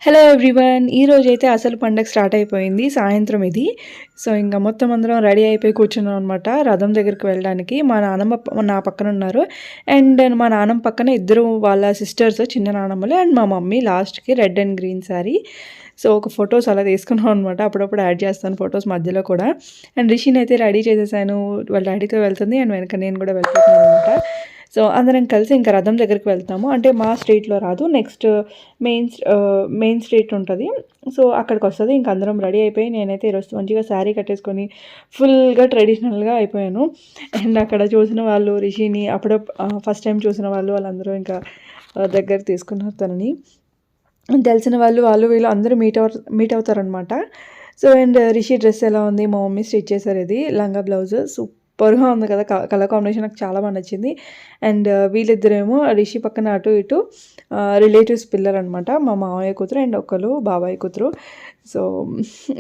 Hello everyone, ఈరోజైతే అసలు పండగ స్టార్ట్ అయిపోయింది. సాయంత్రం ఇది. సో, ఇంకా మొత్తం అందరం రెడీ అయిపోయి కూర్చున్నాం అనమాట రథం దగ్గరికి వెళ్ళడానికి. మా నానమ్మ నా పక్కన ఉన్నారు. అండ్ మా నానమ్మ పక్కన ఇద్దరు వాళ్ళ సిస్టర్స్, చిన్న నానమ్మలు, అండ్ మా మమ్మీ లాస్ట్‌కి red and green sari. So, ఒక ఫొటోస్ అలా తీసుకున్నాం అనమాట. అప్పుడప్పుడు యాడ్ చేస్తాను ఫొటోస్ మధ్యలో కూడా. అండ్ రిషిని అయితే రెడీ చేసేసాను. వాళ్ళ డాడీతో వెళ్తుంది అండ్ వెనక నేను కూడా వెళ్ళిపోతున్నాను అనమాట. సో, అందరం కలిసి ఇంకా రథం దగ్గరికి వెళ్తాము. అంటే మా స్ట్రీట్‌లో రాదు. నెక్స్ట్ మెయిన్ స్ట్రీట్ ఉంటది. సో, అక్కడికొస్తది. ఇంక అందరం రెడీ అయిపోయి నేనైతే ఈరోజు మంచిగా శారీ కట్టేసుకొని ఫుల్‌గా ట్రెడిషనల్‌గా అయిపోయాను. అండ్ అక్కడ చూసిన వాళ్ళు రిషిని ఫస్ట్ టైం చూసిన వాళ్ళందరూ ఇంకా దగ్గర తీసుకున్నారు తనని. తెలిసిన వాళ్ళు వీళ్ళు అందరూ మీట్ అవుతారనమాట. సో, అండ్ రిషి డ్రెస్ ఎలా ఉంది? మా మమ్మీ స్టిచ్ చేశారు ఇది. లంగా బ్లౌజ్ సూపర్‌గా ఉంది కదా! కలర్ కాంబినేషన్ నాకు చాలా బాగా నచ్చింది. అండ్ వీళ్ళిద్దరేమో రిషి పక్కన అటు ఇటు రిలేటివ్స్ పిల్లలనమాట. మా మామయ్య కూతురు అండ్ ఒకళ్ళు బాబాయ్ కూతురు. సో,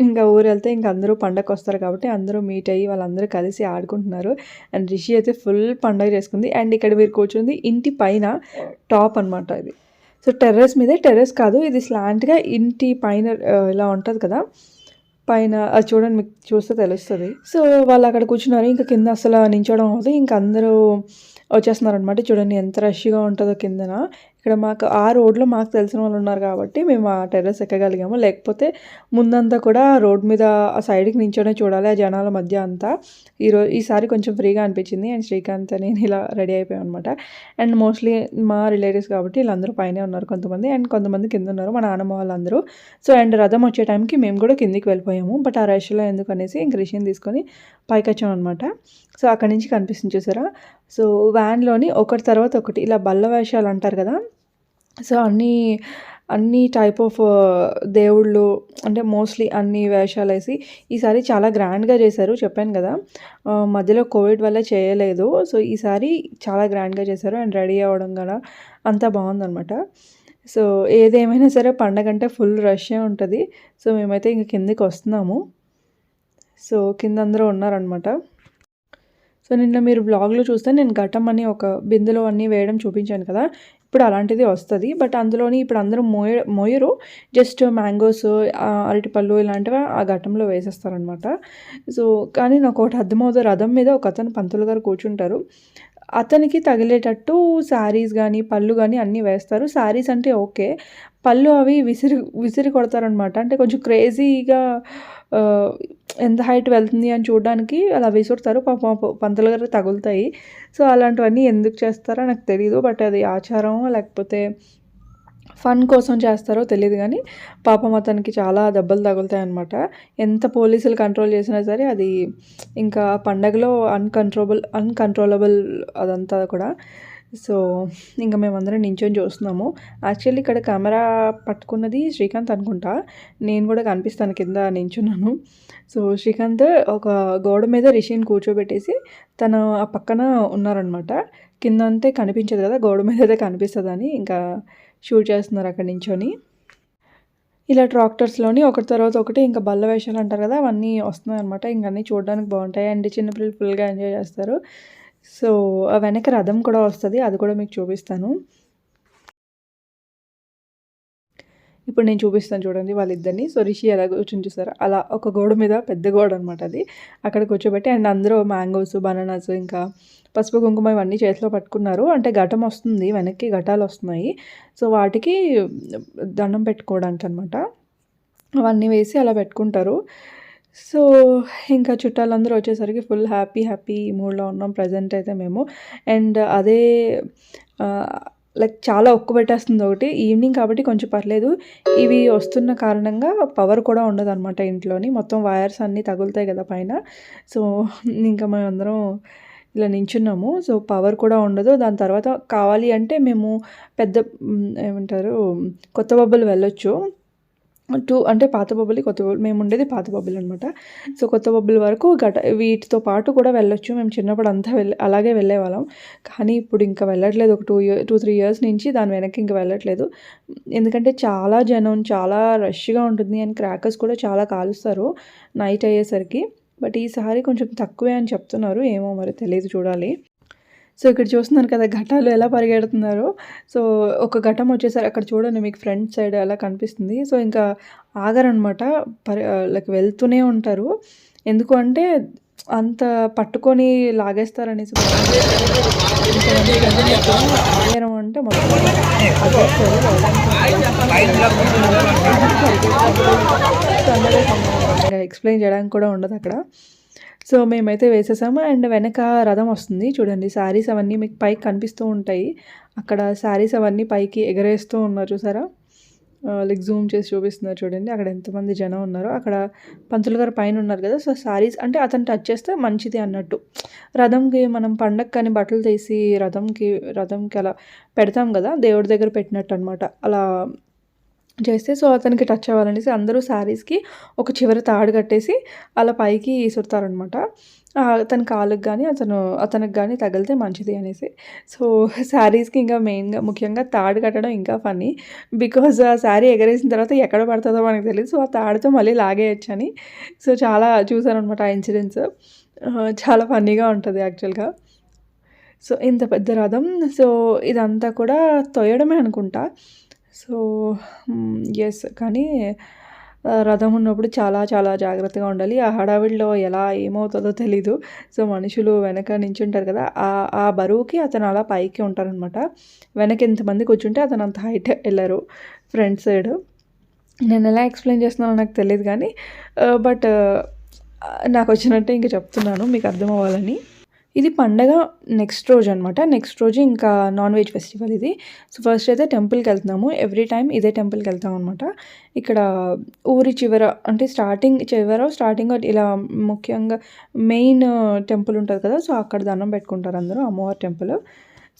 ఇంకా ఊరెళ్తే ఇంక అందరూ పండగకొస్తారు కాబట్టి అందరూ మీట్ అయ్యి వాళ్ళందరూ కలిసి ఆడుకుంటున్నారు. అండ్ రిషి అయితే ఫుల్ పండగ చేసుకుంది. అండ్ ఇక్కడ మీరు కూర్చుంది ఇంటి పైన టాప్ అనమాట ఇది. సో, టెర్రస్ కాదు, ఇది స్లాంట్‌గా ఇంటి పైన ఇలా ఉంటది కదా! పైన అది చూడండి, మీకు చూస్తే తెలుస్తది. సో, వాళ్ళక్కడ కూర్చున్నారు. ఇంక కింద అసల నించోవడం అవ్వదు. ఇంక అందరూ వచ్చేస్తున్నారనమాట. చూడండి ఎంత రష్‌గా ఉంటదో కిందన. ఇక్కడ ఆ రోడ్‌లో మాకు తెలిసిన వాళ్ళున్నారు కాబట్టి మేము ఆ టెర్రస్ ఎక్కగలిగాము. లేకపోతే ముందంతా కూడా రోడ్ మీద ఆ సైడ్‌కి నించొనే చూడాలి, ఆ జనాల మధ్య అంతా. ఈసారి కొంచెం ఫ్రీగా అనిపించింది. అండ్ శ్రీకాంత్, నేను ఇలా రెడీ అయిపోయామనమాట. అండ్ మోస్ట్లీ మా రిలేటివ్స్ కాబట్టి వీళ్ళందరూ పైనే ఉన్నారు కొంతమంది. అండ్ కొంతమంది కింద ఉన్నారు, మా నాన్నమ్మ వాళ్ళందరూ. సో, అండ్ రథం వచ్చే టైంకి మేము కూడా కిందికి వెళ్ళిపోయాము. బట్ ఆ రష్‌లో ఎందుకనేసి ఇంక రిషిని తీసుకొని పైకొచ్చామనమాట. సో, అక్కడి నుంచి కనిపిస్తుంది చూసారా? సో, వ్యాన్‌లోని ఒకటి తర్వాత ఒకటి ఇలా బల్ల వేషాలు అంటారు కదా! సో, అన్ని టైప్ ఆఫ్ దేవుళ్ళు, అంటే మోస్ట్లీ అన్ని వేషాలేసి ఈసారి చాలా గ్రాండ్‌గా చేశారు. చెప్పాను కదా! మధ్యలో కోవిడ్ వల్ల చేయలేదు. సో, ఈసారి చాలా గ్రాండ్‌గా చేశారు. అండ్ రెడీ అవ్వడం కూడా అంతా బాగుందనమాట. సో, ఏదేమైనా సరే పండగంటే ఫుల్ రష్షే ఉంటది. సో, మేమైతే ఇంక కిందకొస్తున్నాము. సో, కింద అందరూ ఉన్నారనమాట. సో, నిన్న మీరు వ్లాగ్‌లో చూస్తే నేను ఘటం అని ఒక బిందెలో అన్నీ వేయడం చూపించాను కదా! ఇప్పుడు అలాంటిది వస్తది. బట్ అందులోని ఇప్పుడు అందరూ మోయరు. జస్ట్ మ్యాంగోస్, అరటిపళ్ళు ఇలాంటివి ఆ ఘటంలో వేసేస్తారనమాట. సో, కానీ నాకొకటి అర్థమవుతది. రథం మీద ఒకతను పంతులు గారు కూర్చుంటారు. అతనికి తగిలేటట్టు శారీస్ గానీ, పళ్ళు గానీ అన్నీ వేస్తారు. శారీస్ అంటే ఓకే. పళ్ళు అవి విసిరి కొడతారనమాట. అంటే కొంచెం క్రేజీగా ఆహ్, ఎంత హైట్ వెళ్తుంది అని చూడడానికి అలా విసురుతారు. పాపం పంతులు గారికి తగులుతాయి. సో, అలాంటివన్నీ ఎందుకు చేస్తారో నాకు తెలీదు. బట్ అది ఆచారమో లేకపోతే ఫన్ కోసం చేస్తారో తెలీదు గానీ, పాపం అతనికి చాలా దెబ్బలు తగులుతాయన్నమాట. ఎంత పోలీసులు కంట్రోల్ చేసినా సరే అది ఇంకా పండగలో అన్‌కంట్రోలబుల్ అదంతా కూడా. సో, ఇంక మేమందరం నించొని చూస్తున్నాము. యాక్చువల్లీ ఇక్కడ కెమెరా పట్టుకున్నది శ్రీకాంత్ అనుకుంటా. నేను కూడా కనిపిస్తాను కింద నించున్నాను. సో, శ్రీకాంత్ ఒక గోడ మీద రిషిని కూర్చోబెట్టేసి తను ఆ పక్కన ఉన్నారనమాట. కిందంతే కనిపించదు కదా! గోడ మీద అయితే కనిపిస్తదని ఇంకా షూట్ చేస్తున్నారు అక్కడ నించొని. ఇలా ట్రాక్టర్స్‌లోని ఒకటి తర్వాత ఒకటి ఇంకా బల్ల వేషాలు అంటారు కదా! అవన్నీ వస్తున్నాయన్నమాట. ఇంక అన్నీ చూడడానికి బాగుంటాయి. అండ్ చిన్నపిల్లలు ఫుల్‌గా ఎంజాయ్ చేస్తారు. సో, ఆ వెనక రథం కూడా వస్తది. అది కూడా మీకు చూపిస్తాను. ఇప్పుడు నేను చూపిస్తాను చూడండి వాళ్ళిద్దరిని. సో, రిషి ఎలా కూర్చొని చూసారా? అలా ఒక గోడ మీద, పెద్ద గోడ అనమాట అది. అక్కడ కూర్చోబెట్టి అండ్ అందరూ మ్యాంగోస్, బనానాస్ ఇంకా పసుపు, కుంకుమ ఇవన్నీ చేతిలో పట్టుకున్నారు. అంటే ఘటం వస్తుంది, వెనక్కి ఘటాలొస్తున్నాయి. సో, వాటికి దండం పెట్టుకోవడానికనమాట. అవన్నీ వేసి అలా పెట్టుకుంటారు. సో, ఇంకా చుట్టాలందరూ వచ్చేసరికి ఫుల్ హ్యాపీ మూడ్‌లో ఉన్నాం ప్రెజెంట్ అయితే మేము. అండ్ అదే లైక్ చాలా ఒక్కబెట్టేస్తుంది ఒకటి. ఈవినింగ్ కాబట్టి కొంచెం పర్లేదు. ఇవి వస్తున్న కారణంగా పవర్ కూడా ఉండదనమాట ఇంట్లోని. మొత్తం వైర్స్ అన్నీ తగులుతాయి కదా పైన. సో, ఇంకా మేమందరం ఇలా నించున్నాము. సో, పవర్ కూడా ఉండదు. దాని తర్వాత కావాలి అంటే మేము పెద్ద ఏమంటారు, కొత్త బొబ్బలు వెళ్ళొచ్చు. అంటే పాత బొబ్బిలి, కొత్త బొబ్బిలి. మేముండేది పాత బొబ్బిలి అనమాట. సో, కొత్త బొబ్బిలి వరకు వీటితో పాటు కూడా వెళ్ళొచ్చు. మేము చిన్నప్పుడు అంతా అలాగే వెళ్ళేవాళ్ళం. కానీ ఇప్పుడు ఇంకా వెళ్ళట్లేదు. ఒక 2-3 ఇయర్స్ నుంచి దాని వెనక్కి ఇంక వెళ్ళట్లేదు. ఎందుకంటే చాలా జనం, చాలా రష్‌గా ఉంటుంది. అండ్ క్రాకర్స్ కూడా చాలా కాలుస్తారు నైట్ అయ్యేసరికి. బట్ ఈసారి కొంచెం తక్కువే అని చెప్తున్నారు. ఏమో మరి తెలీదు, చూడాలి. సో ఇక్కడ చూస్తున్నారు కదా ఘటాలు ఎలా పరిగెడుతున్నారో. సో ఒక ఘటం వచ్చేసరి అక్కడ చూడండి మీకు ఫ్రంట్ సైడ్ అలా కనిపిస్తుంది. సో ఇంకా ఆగరనమాట. లైక్ వెళ్తూనే ఉంటారు. ఎందుకు అంటే అంత పట్టుకొని లాగేస్తారనేసి ఆగారం అంటే మొత్తం ఎక్స్ప్లెయిన్ చేయడానికి కూడా ఉండదు అక్కడ. సో మేమైతే వేసేసాము. అండ్ వెనక రథం వస్తుంది చూడండి. శారీస్ అవన్నీ మీకు పైకి కనిపిస్తూ ఉంటాయి. అక్కడ శారీస్ అవన్నీ పైకి ఎగరేస్తూ ఉన్నారు చూసారా. లైక్ జూమ్ చేసి చూపిస్తున్నారు చూడండి. అక్కడ ఎంతమంది జనం ఉన్నారో. అక్కడ పంతులు గారు పైన ఉన్నారు కదా. సో శారీస్ అంటే అతను టచ్ చేస్తే మంచిది అన్నట్టు. రథంకి మనం పండగ కానీ బట్టలు తీసి రథంకి అలా పెడతాం కదా, దేవుడి దగ్గర పెట్టినట్టు అనమాట. అలా చేస్తే సో అతనికి టచ్ అవ్వాలనేసి అందరూ శారీస్కి ఒక చివర తాడు కట్టేసి అలా పైకి సుడతారనమాట. అతని కాళ్ళకి కానీ అతనికి కానీ తగిలితే మంచిది అనేసి. సో శారీస్కి ఇంకా మెయిన్గా ముఖ్యంగా తాడు కట్టడం ఇంకా ఫన్నీ. బికాజ్ ఆ శారీ ఎగరేసిన తర్వాత ఎక్కడ పడుతుందో మనకు తెలియదు. సో ఆ తాడుతో మళ్ళీ లాగేయచ్చు అని. సో చాలా చూసాను అనమాట ఆ ఇన్సిడెంట్స్. చాలా ఫన్నీగా ఉంటుంది యాక్చువల్గా. సో ఇంత పెద్ద రథం. సో ఇదంతా కూడా తొయ్యడమే అనుకుంటా. So yes. కానీ రథం ఉన్నప్పుడు చాలా చాలా జాగ్రత్తగా ఉండాలి. ఆ హడావిడిలో ఎలా ఏమవుతుందో తెలీదు. సో మనుషులు వెనక నించుంటారు కదా, ఆ బరువుకి అతను అలా పైకి ఉంటారనమాట. వెనక ఎంతమంది కూర్చుంటే అతను అంత హైట్ వెళ్ళరు ఫ్రంట్ సైడ్. నేను ఎలా ఎక్స్ప్లెయిన్ చేస్తున్నానో నాకు తెలియదు కానీ బట్ నాకు వచ్చినట్టే ఇంక చెప్తున్నాను మీకు అర్థం అవ్వాలని. ఇది పండగ నెక్స్ట్ రోజు అనమాట. నెక్స్ట్ రోజు ఇంకా నాన్ వెజ్ ఫెస్టివల్ ఇది. సో ఫస్ట్ అయితే టెంపుల్కి వెళ్తున్నాము. ఎవ్రీ టైం ఇదే టెంపుల్కి వెళ్తాం అనమాట. ఇక్కడ ఊరి చివర అంటే స్టార్టింగ్ ఇలా ముఖ్యంగా మెయిన్ టెంపుల్ ఉంటుంది కదా. సో అక్కడ దండం పెట్టుకుంటారు అందరూ, అమ్మవారి టెంపుల్.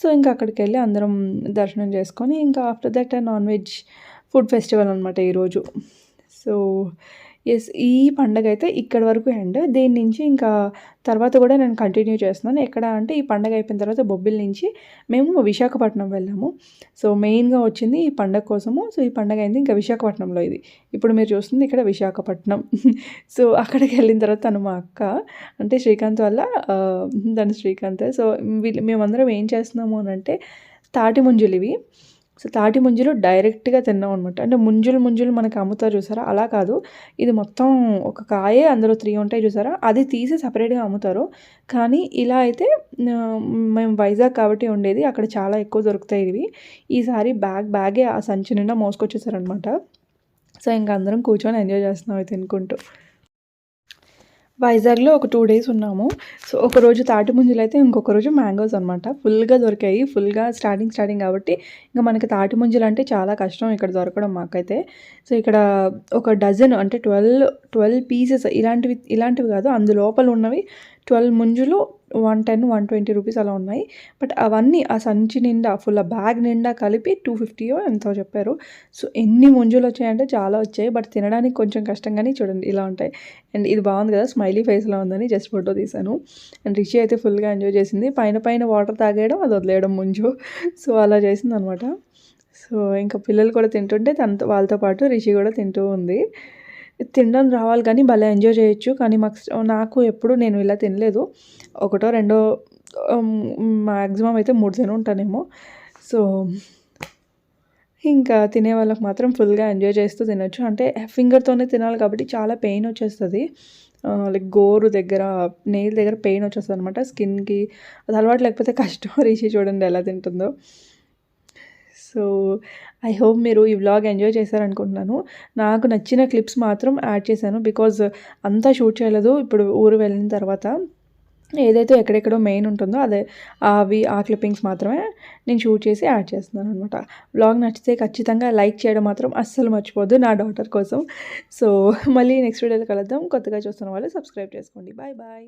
సో ఇంకా అక్కడికి వెళ్ళి అందరం దర్శనం చేసుకొని ఇంకా after that non veg food festival అనమాట ఈరోజు. సో ఎస్, ఈ పండగ అయితే ఇక్కడి వరకు ఎండ్. దీని నుంచి ఇంకా తర్వాత కూడా నేను కంటిన్యూ చేస్తున్నాను. ఎక్కడ అంటే ఈ పండగ అయిపోయిన తర్వాత బొబ్బిల్ నుంచి మేము విశాఖపట్నం వెళ్ళాము. సో మెయిన్గా వచ్చింది ఈ పండగ కోసము. సో ఈ పండగ అయింది ఇంకా విశాఖపట్నంలో. ఇది ఇప్పుడు మీరు చూస్తుంది ఇక్కడ విశాఖపట్నం. సో అక్కడికి వెళ్ళిన తర్వాత తను మా అక్క అంటే శ్రీకాంత్ వల్ల తను శ్రీకాంత్. సో మేమందరం ఏం చేస్తున్నాము అని అంటే తాటి ముంజులు ఇవి. సో తాటి ముంజులు డైరెక్ట్గా తిన్నాం అనమాట. అంటే ముంజులు మనకి అమ్ముతారు చూసారా, అలా కాదు. ఇది మొత్తం ఒక కాయే, అందులో 3 ఉంటాయి చూసారా, అది తీసి సపరేట్గా అమ్ముతారు. కానీ ఇలా అయితే మేము వైజాగ్ కాబట్టి ఉండేది, అక్కడ చాలా ఎక్కువ దొరుకుతాయి ఇవి. ఈసారి బ్యాగే ఆ సంచి నిండా మోసుకొచ్చేసారనమాట. సో ఇంకా అందరం కూర్చొని ఎంజాయ్ చేస్తున్నాం అవి తినుకుంటూ. వైజాగ్లో ఒక 2 డేస్ ఉన్నాము. సో ఒకరోజు తాటి ముంజలు అయితే ఇంకొక రోజు మ్యాంగోస్ అనమాట. ఫుల్గా దొరికాయి. స్టార్టింగ్ కాబట్టి ఇంకా మనకి తాటి ముంజలు అంటే చాలా కష్టం ఇక్కడ దొరకడం మాకైతే. సో ఇక్కడ ఒక డజన్ అంటే 12 పీసెస్ ఇలాంటివి కాదు, అందులోపల ఉన్నవి 12 ముంజులు 110, 120 రూపీస్ అలా ఉన్నాయి. బట్ అవన్నీ ఆ సంచి నిండా ఫుల్ బ్యాగ్ నిండా కలిపి 250 ఎంతో చెప్పారు. సో ఎన్ని ముంజులు వచ్చాయంటే చాలా వచ్చాయి. బట్ తినడానికి కొంచెం కష్టంగానే చూడండి ఇలా ఉంటాయి. అండ్ ఇది బాగుంది కదా, స్మైలీ ఫేస్లో ఉందని జస్ట్ ఫోటో తీశాను. అండ్ రిషి అయితే ఫుల్గా ఎంజాయ్ చేసింది. పైన వాటర్ తాగేయడం, అది వదిలేయడం ముంజు. సో అలా చేసింది అనమాట. సో ఇంకా పిల్లలు కూడా తింటుంటే వాళ్ళతో పాటు రిషి కూడా తింటూ ఉంది. తినడం రావాలి కానీ భలే ఎంజాయ్ చేయొచ్చు. కానీ నాకు ఎప్పుడు నేను ఇలా తినలేదు. ఒకటో రెండో మ్యాక్సిమం అయితే 3 తిని ఉంటానేమో. సో ఇంకా తినే వాళ్ళకి మాత్రం ఫుల్గా ఎంజాయ్ చేస్తూ తినొచ్చు. అంటే ఫింగర్తోనే తినాలి కాబట్టి చాలా పెయిన్ వచ్చేస్తుంది. లైక్ గోరు దగ్గర, నెయిల్ దగ్గర పెయిన్ వచ్చేస్తుంది అనమాట స్కిన్కి. అది అలవాటు లేకపోతే కష్టం. రిషి చూడండి ఎలా తింటుందో. సో ఐ హోప్ మీరు ఈ వ్లాగ్ ఎంజాయ్ చేశారనుకుంటున్నాను. నాకు నచ్చిన క్లిప్స్ మాత్రం యాడ్ చేశాను. బికాజ్ అంతా షూట్ చేయలేదు. ఇప్పుడు ఊరు వెళ్ళిన తర్వాత ఏదైతే ఎక్కడెక్కడో మెయిన్ ఉంటుందో ఆ క్లిప్పింగ్స్ మాత్రమే నేను షూట్ చేసి యాడ్ చేస్తున్నాను అనమాట. వ్లాగ్ నచ్చితే ఖచ్చితంగా లైక్ చేయడం మాత్రం అస్సలు మర్చిపోద్దు నా డాటర్ కోసం. సో మళ్ళీ నెక్స్ట్ వీడియోలో కలుద్దాం. కొత్తగా చూస్తున్న వాళ్ళు సబ్స్క్రైబ్ చేసుకోండి. బాయ్.